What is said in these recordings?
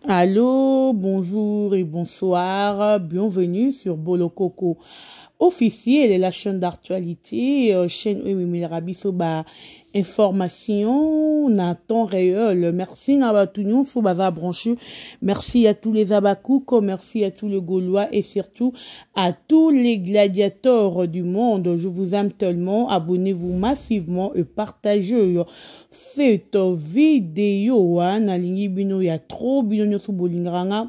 Allô, bonjour et bonsoir. Bienvenue sur Bolo Coco officiel et la chaîne d'actualité, chaîne où Rabiso ba information na temps réel. Merci na batunion sous baza branché. Merci à tous les abakouks, merci à tous les Gaulois et surtout à tous les gladiateurs du monde. Je vous aime tellement. Abonnez-vous massivement et partagez cette vidéo. Na lingi bino ya trop bino sous bolingranga.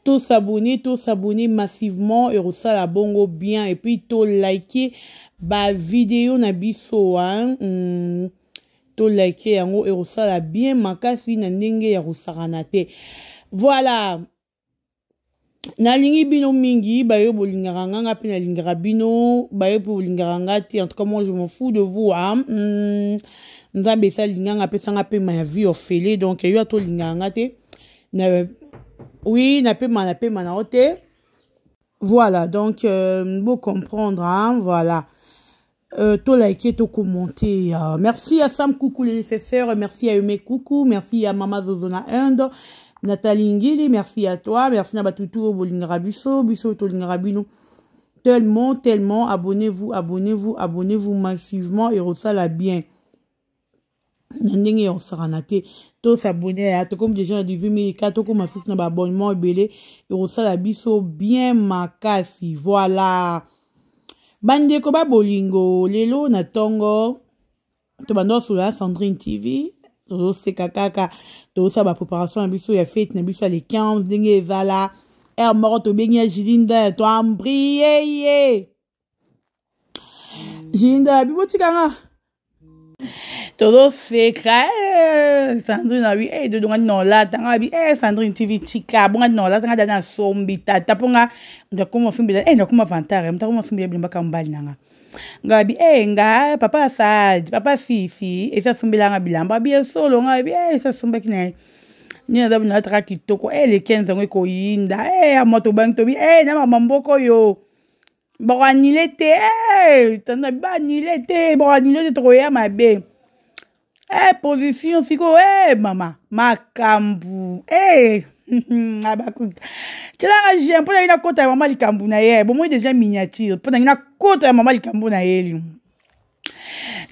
Tous s'abonner massivement et reçoit la bongo bien et puis to liker ba vidéo na biso to liker yango et reçoit la bien makasi na ndenge ya rosaranate. Voilà. Na lingi bino mingi ba yo bolinganga nga pe na lingara bino ba yo bolinganga ti en tout cas moi je m'en fous de vous nzambe sa linganga pe sanga pe ma vie ofele donc yo to linganga te na oui, na ote. Voilà, donc, vous comprendre, hein, voilà. Tout liker, tout commenter. Merci à Sam Coucou le nécessaire, merci à Yume Coucou, merci à Mama Zozona Inde, Nathalie Ngili, merci à toi, merci à Batutu, Bolingra Bisso, Tolingra Bino. Tellement, abonnez-vous massivement et ressala bien. Nandenge on saranate to s'abonner à tout comme des gens dit mais kato comme affiche na abonnement belé et ressala biso bien makasi voilà bande ko ba bolingo lelo na tongo to bando sur la Sandrine TV to se kaka to sa ba préparation biso ya fête na biso les 15 ndenge ezala mort to benya Jilinda to ambriye Jilinda bibotikanga todo secret Sandrine a vu de donga non la tanga bi Sandrine TV tika bonga non la tanga dana sombi tata ponga ndakoma sombi na kuma vantare mtakoma sombi blimba kambali nanga ngabi nga papa Sad papa Fifi esa sombi langa bilamba bi solo ngabi esa sombi kina ni ndabu na tra kitoko le 15 ngo ko yinda amoto bang to bi na mama mboko yo boranilete tanda banilete boranilete to ya mabe position siko mama makambu abaku tela j'aime pour ina kota mama likambu na ye bon moi déjà miniature pour ina kota mama likambu na ye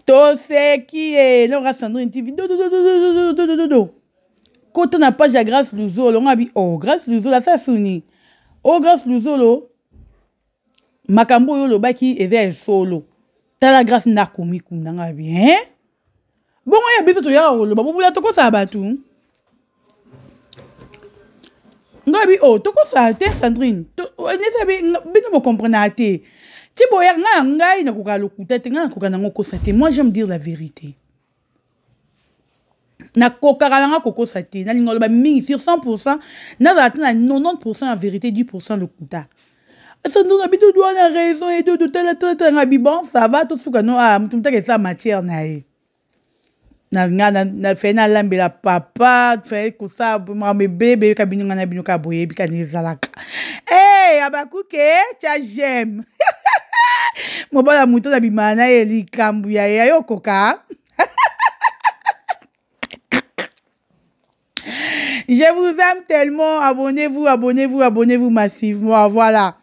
to se qui est le Sandrine TV do kota na page ya Grâce Luzolo ngabi Grâce Luzolo la ça suni Grâce Luzolo makambu yo lo baki eve solo tala Grâce na komiku nanga bien bon, il y a besoin de faire le babou ya toko sa batu. Ngabi toko sa te Sandrine. Ne sabe bino mo comprendre ate. Ti boya ngai na koka lokuta te nga koka nango kosa te. Moi j'aime dire la vérité. Na koka nga koko sa te na lingolo ba mingi sur 100% na va na 90% en vérité 10% lokuta. Sandrine abito doit na raison et de tel ngabi bon ça va tout suka no mutumta ke sa matière na e. Na fait na lambela papa fait ko sa ma bébé kabinu na binu ka boye bi kanizalaka abakuke cha j'aime mo bala muto na bimana eli kambu ya yokoka je vous aime tellement abonnez-vous massivement voilà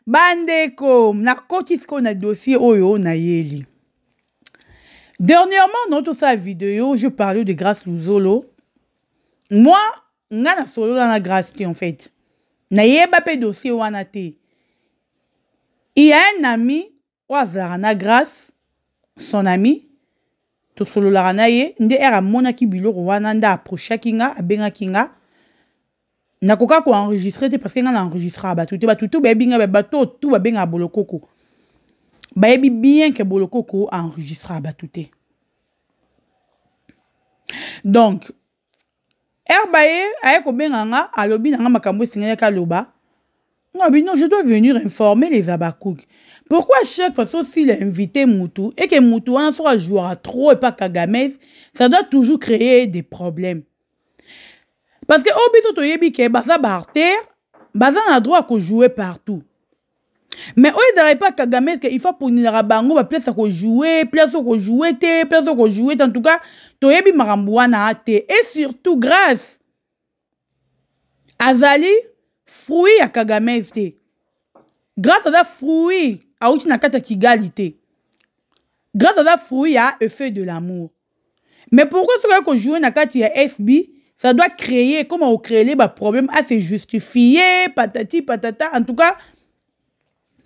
bandeko na kotisko na dossier oyo na yeli. Dernièrement, dans toute sa vidéo, je parlais de Grâce Luzolo. Moi, nga na solo la Grâce en fait. Na yeba pe dossier wana te. Il y a un ami, na Grâce, son ami, to solo la na ye, nde era mona ki bilo wana nda approcha kinga, abenga kinga. Na koka ko enregistrer te parce que nga na enregistrer batutu bebinga bato tout ba benga bolokoko. Bayebi bien que bolokoko a enregistré à batouté. Donc, Herbaye, aye ko benganga, alobi nanga makambo singaya ka loba. Ngabi non, je dois venir informer les abakouk. Pourquoi chaque fois s'il a invité Moutou et que Moutou en soit jouera trop et pas Kagame, ça doit toujours créer des problèmes. Parce que obito to yebi ke baza barter, baza na droit ko jouer partout. Mais on ne pas Kagame il faut pour une rabango ba place ko jouer en tout cas to yebi marambuana ate et surtout grâce azali fruit ya Kagame te. Grâce à ça fruit a outi na kata Kigali te. Grâce à ça fruit ya effet de l'amour. Mais pourquoi ce qu'on joue na kata ya FB, ça doit créer, comment on crée les problèmes à se justifier, patati patata, en tout cas,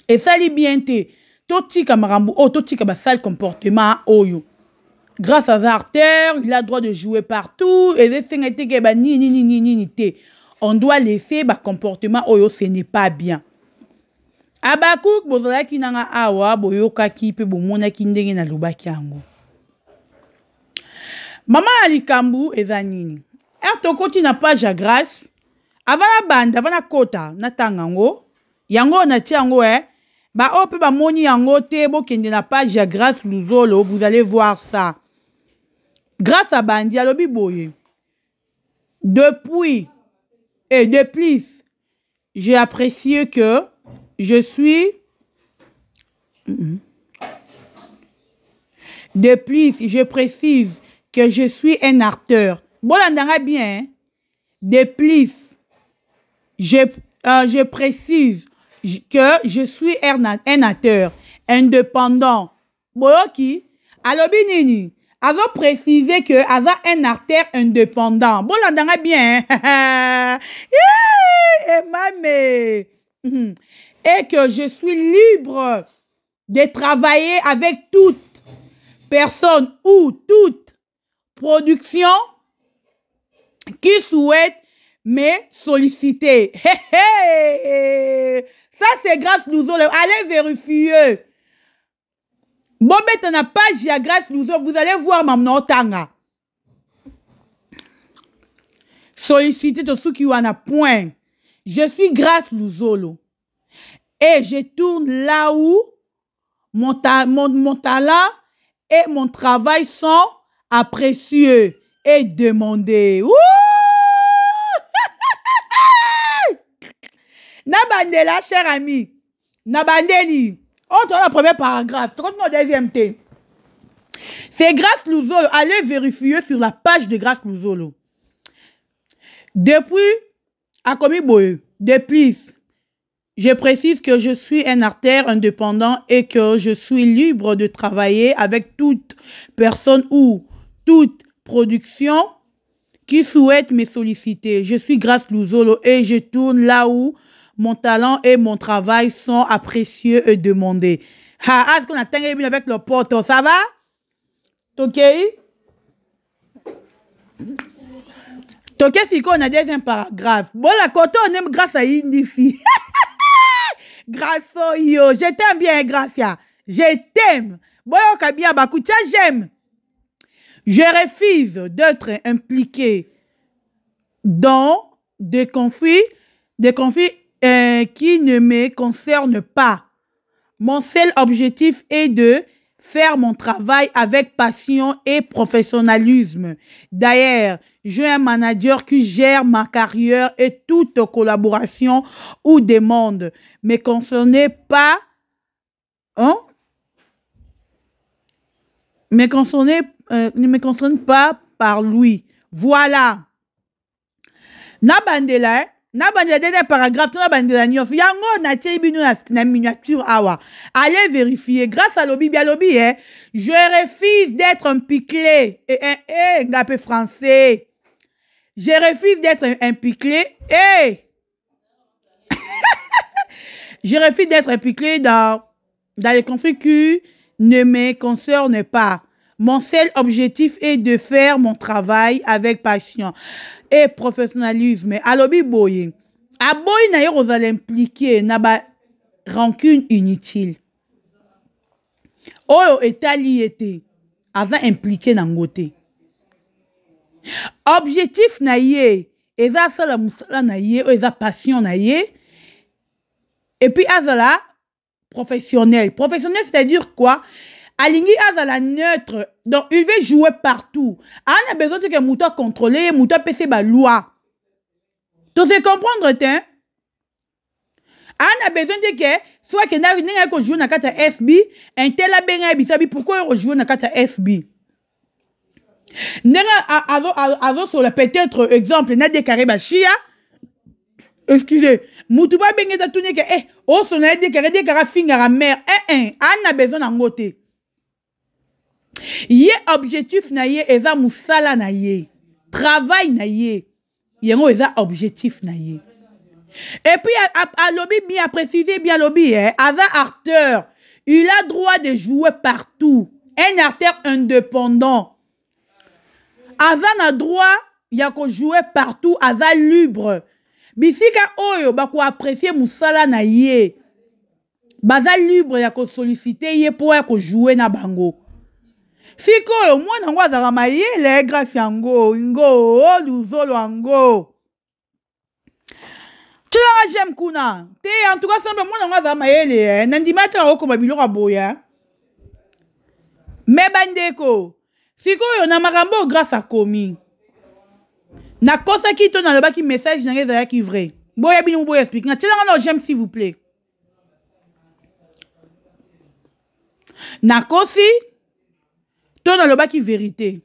et ça li bien te. Toti kamarambu, oh toti kaba sale comportement oyo. Grâce à Zarter, il a le droit de jouer partout. Et on doit laisser le comportement oyo, ce n'est pas bien. Abakouk, bozala ki nanga awa, boyoka ki pe bomona ki ndenge na lobaki yango. Maman alikambu ezanini. Tokoti na page ya grâce. Avant la bande, avant la kota, na tangango. Yango na tiango ba ope ba moni yango te bo kende na page ya grâce Luzolo, vous allez voir ça. Grâce à Bandi alobi boye. Depuis et de plus, j'ai apprécié que je suis de plus, je précise que je suis un acteur. Bon, là, bien. Hein? De plus, je précise que je suis un acteur indépendant. Boyoki, alobi nini? Avo préciser que ava un acteur indépendant. Bon, là, bien. Hein? Et que je suis libre de travailler avec toute personne ou toute production qui souhaite me solliciter. Ça, c'est grâce Louzo. Allez vérifier. Bon, mais n'a pas j'ai grâce Louzo. Vous allez voir Mamno Tanga. Solliciter de ceux qui en a point. Je suis grâce Louzolo. Et je tourne là où mon talent et mon travail sont appréciés et demandés. Nabandela, cher ami. Nabandeli. On tourne le premier paragraphe. On tourne le deuxième thé. C'est grâce Louzolo. Allez vérifier sur la page de grâce Louzolo. Depuis, à Komiboye, depuis, je précise que je suis un artère indépendant et que je suis libre de travailler avec toute personne ou toute production qui souhaite me solliciter. Je suis grâce Louzolo et je tourne là où mon talent et mon travail sont appréciés et demandés. Ah, est-ce qu'on a tenu avec le pote? Ça va? Ok? Ok, si on a deuxième paragraphe. Bon, la côté, on aime grâce à Indifi. Grâce à yo. Je t'aime bien, Gracia. Je t'aime. Bon, Kabia Bakoutia, j'aime. Je refuse d'être impliqué dans des conflits qui ne me concernent pas. Mon seul objectif est de faire mon travail avec passion et professionnalisme. D'ailleurs, j'ai un manager qui gère ma carrière et toute collaboration ou demande ne me concerne pas par lui. Voilà. Nabandela, dernier paragraphe, Nabandela Nyos. Yango na tibinu na miniature awa. Allez vérifier. Grâce à lobby, bien lobby, je refuse d'être un piclé. Ngapé français. Je refuse d'être impliqué. Je refuse d'être impliqué dans les conflits qui ne me concernent pas. Mon seul objectif est de faire mon travail avec passion et professionnalisme. Alobi boye. Aboy na yo vous allez impliquer na ba rancune inutile. Oyo etali ete avant impliqué na ngote. Objectif na ye, eza sala musala na ye, eza passion na ye. Et puis azala professionnel. Professionnel, c'est-à-dire quoi? Alingi azala neutre. Donc il veut jouer partout. On a besoin de que mouta contrôler, mouta pese ba loi. Tu sais comprendre, hein? On a besoin de que soit que n'a ko jouer na kata SB, un tel a benga bisabi pourquoi on joue na kata SB? Avant sur le peut-être exemple n'a déclaré ba chia Excusez, Moutouba Bengeta Toune que, oh, son aide de Karafing à la mère, Anne a besoin d'en côté. Yé objectif na yé, eza moussala na yé. Travail na yé. Yéngo eza objectif na yé. Et puis, à lobby, bien précisé, bien lobby, Ava acteur, il a droit de jouer partout. Un acteur indépendant. Ava n'a droit, il y a qu'on jouer partout, Ava libre. Bisika oyo, bako apprécier moussala na yé. Baza libre, il y a qu'on solliciter yé pour y'a qu'on jouer na bango. Si koyo, moi n'ango azarama yé, les grâce yango, ingo, oh, luzolo ango. Tu l'as j'aime kuna. En tout cas, simple, moi n'ango azarama yé, nandimata oko babilo raboya. Mais bandeko, si koyo, na marambo grâce à komi. Na kosa ki to na le baki message na ngeza ki vrai. Boya bino boya explique. Na tela no j'aime s'il vous plaît. Na kosi to na le baki vérité.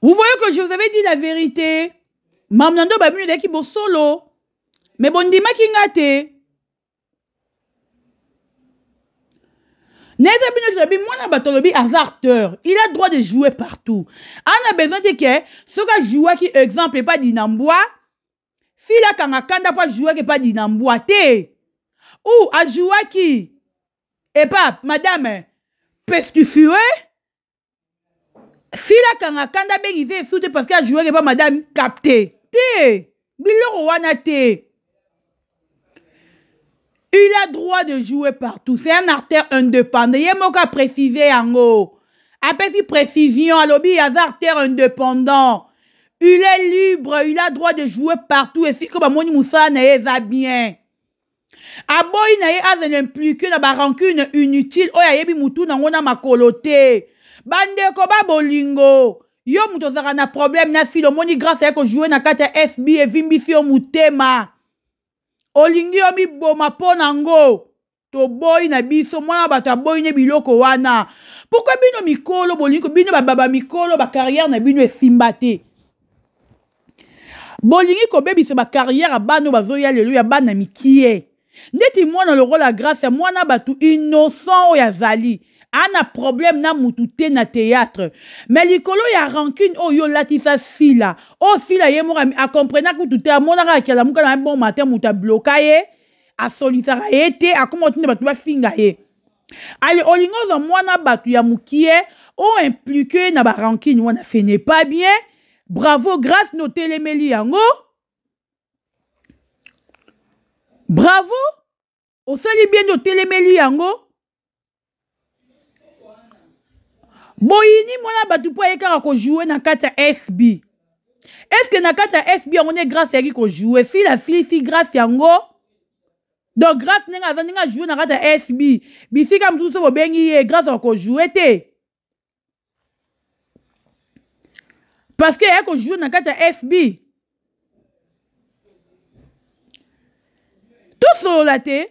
Vous voyez que je vous avais dit la vérité. Mamnando babino de ki bo solo. Mais bon dima ki ngate. Acteur. Il a le droit de jouer partout. On a besoin de que ce que jouer qui exemple pas d'inambois. Si la kangakanda pas jouer qui pas d'inambois té. Ou à jouer qui et pas madame pestifue. Si la kangakanda ben il soute parce qu'elle jouer qui pas madame capté. Té. Biloro wana té. Il a droit de jouer partout. C'est un acteur indépendant. Il y a un mot qu'à préciser en haut. Après si précision, à l'objet, il y a un acteur indépendant. Il est libre. Il a droit de jouer partout. Et si comme Moni Moussa n'est pas bien. Aboy n'a pas impliqué dans la rancune inutile. Oh, il y a moutou dans on a ma coloté. Bande koba bolingo. Yo mouto zara na problème na si le moni grâce à ko jouer na kata SB et vimbi si o moutema. Olingi omi boma ponango to boy na biso mwana bata boy ne biloko wana pourquoi bino mikolo bolingo bino baba mikolo ba carrière na bino esimbate bolingi ko bebisa ba carrière bano bazoya lelo ya bana mikie ndeti mwana le rôle la grâce ya mwana batu innocent oya zali ana problème na mutute na théâtre mais likolo ya rancune oyo latisa sila o sila ye mora a comprendre que tout est mona ka kala muka na bon matin muta bloqué a solliciter été a comment tu ne batu ba finga ye ali olingo za mwana batu ya mukie o impliqué na ba rancune wana ce n'est pas bien bravo grâce no telemeli yango bravo o sali bien no telemeli yango Boyini mona batu po yeka ko jouer na kata SB. Est-ce que na kata SB on est grâce à qui ko jouer si la fille si grâce yango. Donc grâce nenga venga jouer na kata SB. Bisi kam tout so bengi grâce à ko jouer té. Parce que y'a ko jouer na kata SB. Tout so la té.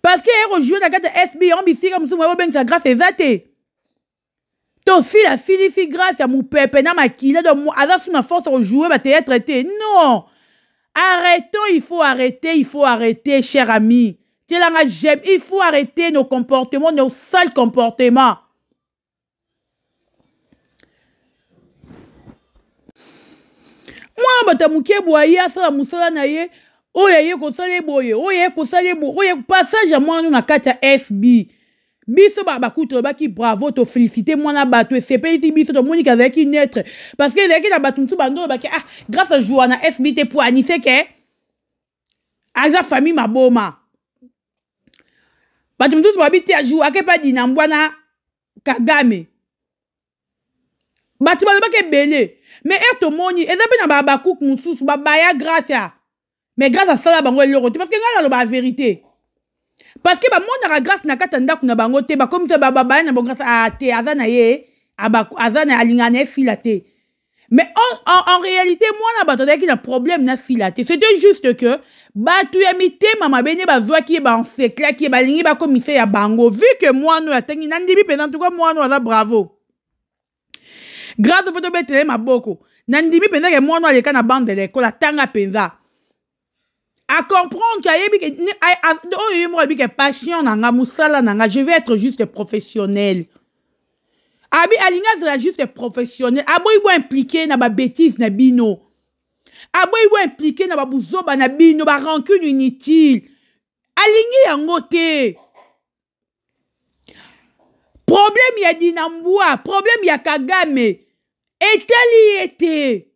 Parce que y'a ko jouer na kata SB on bisi kam so bengi sa grâce ezate. Ton si la fille si grâce à mon pépé na makina donc moi avec sous ma force au jouer va te traité non arrêtons il faut arrêter cher ami j'aime il faut arrêter nos comportements nos sales comportements moi batamuke boye asala musala na ye oye ko sale boye oye ko sale boye oye passage à moi na kata FB biso bakuto baki bravo to féliciter moi na bato c'est pas ici biso to monika avec une être parce que avec na bato tout bando baki ah grâce à Joana FBT pour aniser que aza famille maboma bato tout babiti a jouer ke pas dinambwana Kagame bato baki belé mais eto moni ezape na bakouk mususu babaya grâce à mais grâce à ça bango le parce que ngala la vérité. Parce que mon na grâce na katanda kuna bango te ba comme te baba na bon grâce a te azana ye aba azana alingane filate Mais en réalité, moi, na bato qui a un problème na filate. C'était juste que, batu ya mite, mama bene bazwa qui ba en secla, qui ba lingi ba commissaire ya bango. Vu que moi, nous, atengi, nandibi, pendant tout cas, moi, nous, ala bravo. Grâce au fait de bête, ma boko. Nandibi, pendant que moi, nous, aleka na bande de l'école, la tanga penza. À comprendre que passion nanga, musala nanga, je vais être juste professionnel. Abi alinga sera juste professionnel. Abo ibo impliqué na ba bêtise na bino. Abo ibo impliqué na ba buzoba na bino, ba rancune inutile. Alingi yango te. Problème ya Dinambua, problème ya Kagame. Eteli ete.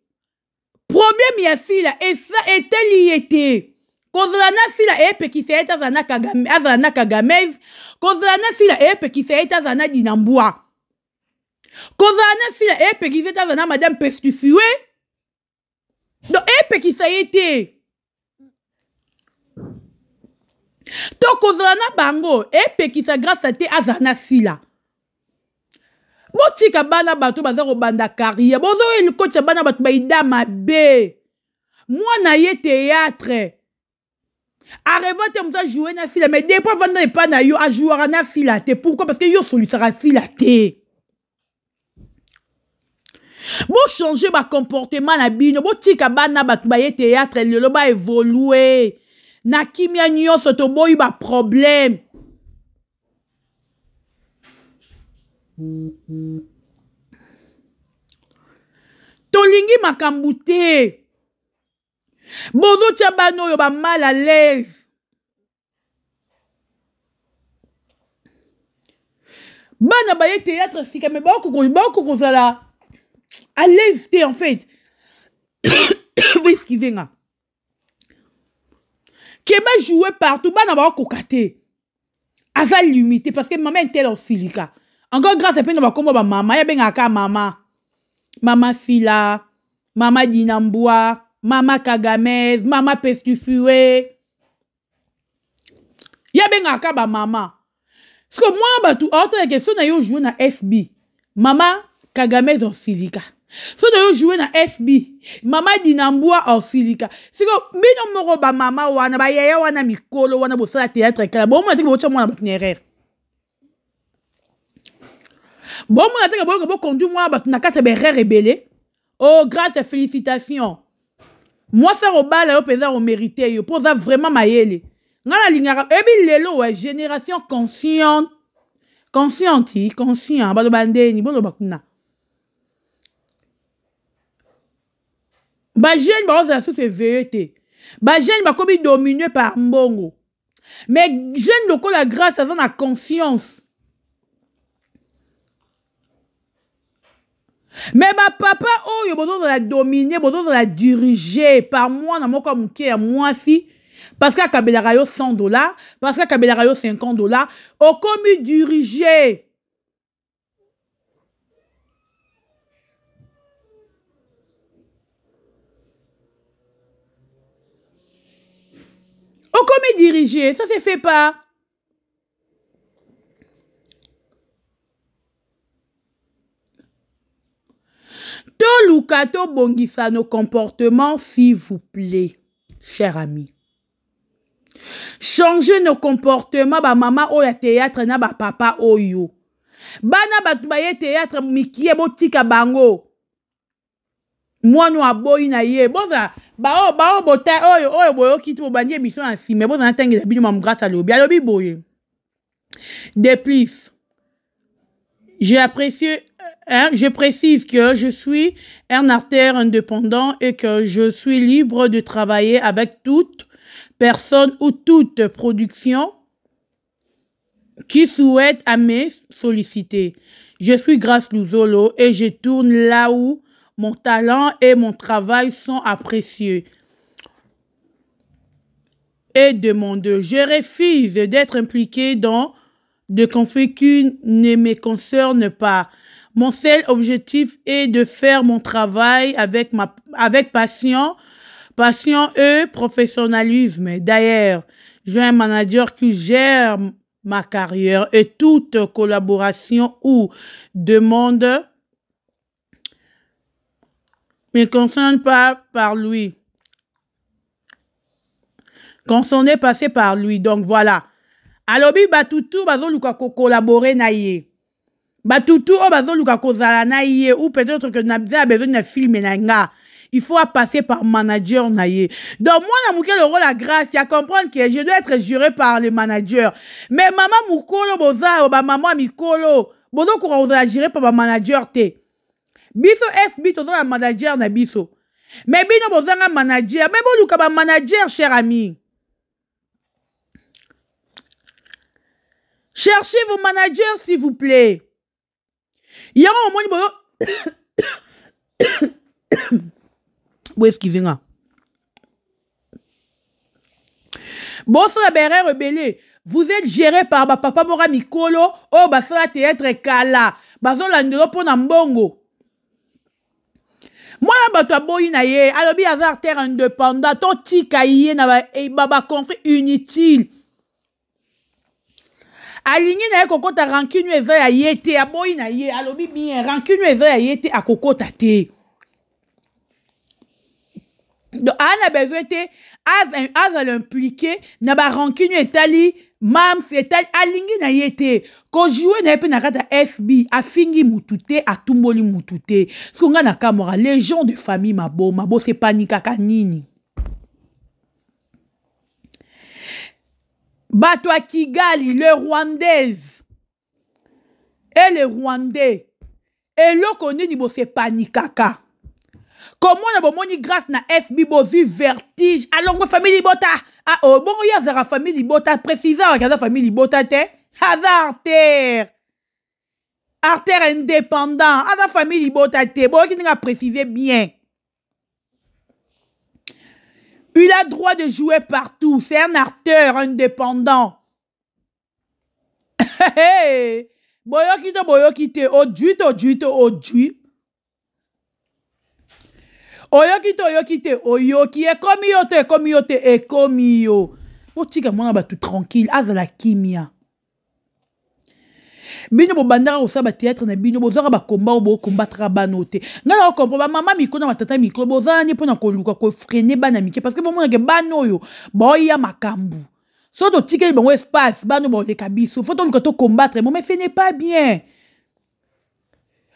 Problème ya fila, eteli ete. Kozala na fila epe ki se eta zana Kagame, azana Kagame. Kozala na fila epe ki se eta zana Dinambua. Kozala na fila epe ki se eta zana Madame Pestifue. Donc epe ki sa ete. To kozala na bango epe ki sa grâce a te azana fila. Botika bana bato bazako banda carrière. Bozo el coach bana bato baida mabe. Moi na ye théâtre. Arriva te mza jouer na fila mais des fois vanda pas na yo a jouer na fila te. Pourquoi? Parce que yo solu sera fila te. Bo changer ba comportement na bino. Botika bana bato ba ye théâtre le ba évoluer. Na kimia nyonso to boyi ba problème. Tolingi makambu te. Bozo tia bano yo ba mal à l'aise. Bana ba ye théâtre sika mais beaucoup kozala à l'aise te en fait. Oui, excusez-moi. Keba jouer partout bana ba kokate. Ava limité parce que maman est telle en silica. Encore grâce à peine on va comme maman, ya benga ka mama. Mama Sila, mama Dinambua, mama Kagame, mama Pestifue. Ya benga ka ba mama. Parce que moi ba tout autre question na yo jouer na FB. Mama Kagame en silika. So na yo jouer na FB. Mama Dinambua en silika. C'est que bino moro ba mama wana ba yaya wana mikolo wana bo sala théâtre kala. Bon moi te bo tcha moi na batnerer. Bon, moi, je vais conduire moi, na kata berre rebelle. Oh, grâce et félicitations. Moi, ça au bal, au pesar, au mérité, yo, pour ça vraiment maïele. Ngala lingara, ebi lelo, ouais, génération consciente. Conscient, balo bande, ni bolo bakuna. Ba jeune, ba oza sous veillete. Ba jeune, ba komi dominé par mbongo. Mais jeune, loko la grâce, ça a conscience. Mais ma papa, oh, il a besoin de la dominer, besoin de la diriger. Par moi, dans mon comme qui est moi si. Parce qu'à Kabila Rayo $100, parce qu'à Kabila Rayo $50, au comme diriger. Au comme diriger, ça se fait pas. Tolukato bongisa nos comportements, s'il vous plaît, cher ami. Changez nos comportements, ba maman o ya théâtre na ba papa oyo. Bana batu ba ye théâtre mikie botika bango. Moi no aboyi na ye. Boza ba o bota oyo boyo kiti bo bandi émission en si mais boza ntangi la bino mam grâce à lobi. Alobi boye. De plus. Je précise que je suis un artiste indépendant et que je suis libre de travailler avec toute personne ou toute production qui souhaite à me solliciter. Je suis Grace Luzolo et je tourne là où mon talent et mon travail sont appréciés et demandés. Je refuse d'être impliqué dans des conflits qui ne me concernent pas. Mon seul objectif est de faire mon travail avec passion et professionnalisme. D'ailleurs, j'ai un manager qui gère ma carrière et toute collaboration ou demande Mais concerne pas par lui. Concerné passé par lui. Donc voilà. Alors, Batutu, bazo luka collaborer na ye. Batutu, bazo luka kozala na ye. Ou peut-être que n'a besoin de film na nga. Il faut passer par manager na ye. Donc, moi, na mouké le rôle la grâce, il y a comprendre que je dois être juré par le manager. Mais maman moukolo boza, ba maman mikolo, bozo ko oza juré par le manager te. Biso SB tozo la manager na biso. Mais bino boza nga manager, mais bo luka ba manager cher ami. Cherchez vos managers s'il vous plaît. Il y a un moment bon, excusez-moi. Bon, ça la berre rebelle. Vous êtes géré par papa Mora Mikolo. Oh, bah ça théâtre kala. Bah ça l'andelo pour Nambongo. Moi, là, bah boy na ye. Alors, bi hasard terre indépendant. Ton tika ye na ba conflit inutile. Aligné na kokota rancune eza ya yete. Aboy na ye. Alors, bi bien. Rancune eza ya yete a kokota te. Donc, on a besoin de l'impliquer, n'a pas rancune etali, mam, c'est alingi na yete. Quand jouer na na kata FB, a fingi mutute, a tumboli mutute. Ce qu'on a na kamora, les gens de famille mabo c'est panika kanini. Bato à Kigali, le Rwandaise, et le Rwandais, et l'eau connaît ni bo c'est panikaka. Comment on a besoin grâce na FB bozu vertige alors ma famille bota ah oh bon il y a la famille bota précisant la famille bota te hasard artère indépendant à la famille bota te bon qui n'a précisé bien. Il a droit de jouer partout, c'est un acteur indépendant. Boyo kite ojuit. Oyokite, oyoki, e komi yo. Potika mwana batu tranquille, azala kimia. Bino bo bandara osaba théâtre na bino bozara ba combat bo combattre banote. Ngala o comprendre maman miko na matata miko bozala ni pona ko luka ko freiner bana mike parce que bon mona ke bano yo boya makambu. So to tika bon espace bano bo le kabiso, faut to luka to combattre mais ce n'est pas bien.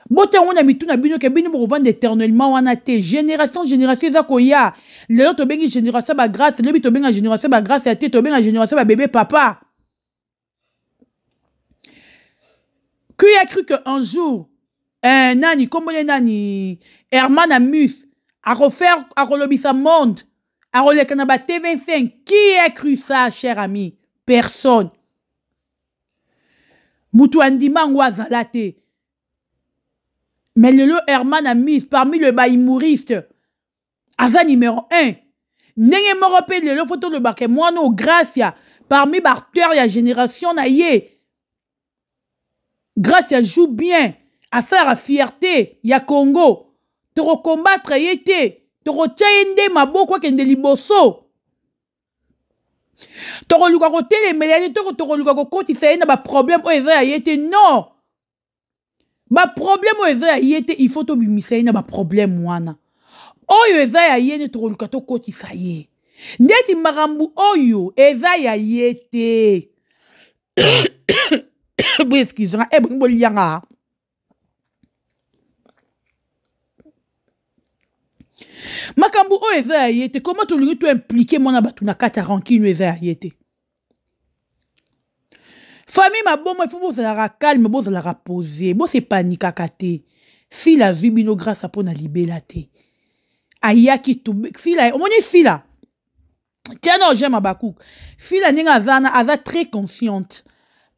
Bote on a mis tout na bino ke bino pour vendre éternellement wana te génération za koya le to bengi génération ba grâce le to benga génération ba grâce ya te to benga génération ba bébé papa. Qui a cru que un jour nani comme nani Herman Amus a refaire a relobisa monde a relé kanaba TV5 qui a cru ça cher ami? Personne. Mutu andima ngwazalate. Mais le Herman Amis, parmi le baïmouriste, Aza numéro 1. Nenge morope le photo de baké moano Gracia, parmi Barteur ya génération na ye. Gracia joue bien, à faire la fierté, ya Congo. Toro combattre yete, toro tchaende mabo quoi kende liboso. Toro luka ko tele melade toro luka ko koti sa na ba problème o eza yete non. Ba problème eza yete il faut to bimisa na ba problème wana. Oyo eza ya yene to luka to koti sa ye. Ndeti marambu oyo eza ya yete. Bon excusez-moi, bon lianga. Makambu oyo eza ya yete, comment to luki to impliquer mona batu na kata rancune eza ya yete. Famille ma bon, il faut que vous la calme, vous la reposer, vous c'est panique à kate. Si la vie bino grâce à pona libelate. Aya qui tout, si la, on est si la. Tiens non j'aime abakouk. Si la ninga zana aza très consciente.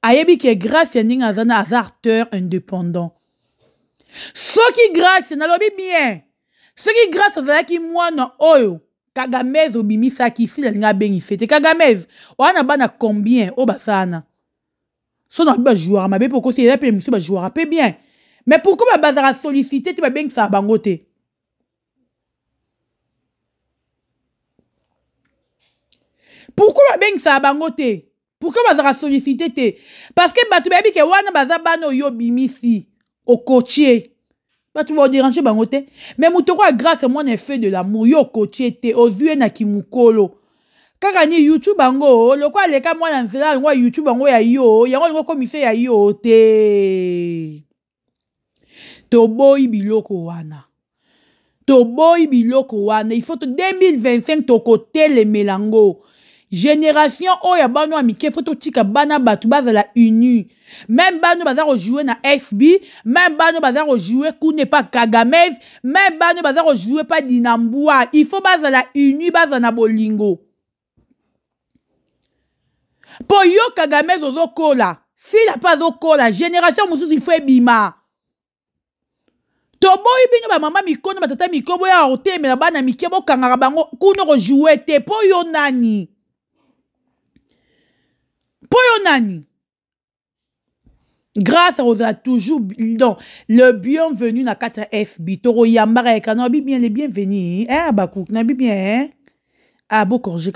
Ayebi que grâce à ninga zana aza acteur indépendant. Ce qui grâce na lobi bien. Ce qui grâce à qui moi na oyo. Kagamez obimisa ki si la ninga bengi fete. Kagamez. Wana bana combien o basana. So na ba joueur ma be pourquoi c'est appelé monsieur ba joueur peu bien mais pourquoi ba bazara solliciter tu ba bien ça bangote pourquoi ba bien ça bangote pourquoi bazara solliciter te parce que ba tu ba bi ke wana baza bano yo bimisi au coachier tu vas déranger bangote. Mais moutoko grâce à mon effet de l'amour, yo kochete, ozue na kimukolo. Kaka ni YouTube bango, le quoi les cas moi dans cela, moi YouTube bango ya yo, yango commissaire ya yo te. Toboy biloko wana. Toboy biloko wana. Il faut 2025 to côté les mélango. Génération oya bano amike faut tika bana batu baza la uni. Même bano baza rejouer na SB, même bano baza rejouer Kune pas Kagamez, même bano baza rejouer pas Dinambua. Il faut baza la uni baza na bolingo. Po yo Kagamez ozo kola. S'il a pas zo kola, génération mususu il faut bima. Toboy bino ba mama mikono ba tata mikobo ya ote me na bana mikebo kangara bango kuno rejouer te po yo nani. Poyo nani. Grâce à Rosa toujours donc le bienvenu na 4FB Toro Yambara et Kanobi bien les bienvenus. Eh Bakouk nabi bien. Ah beau corriger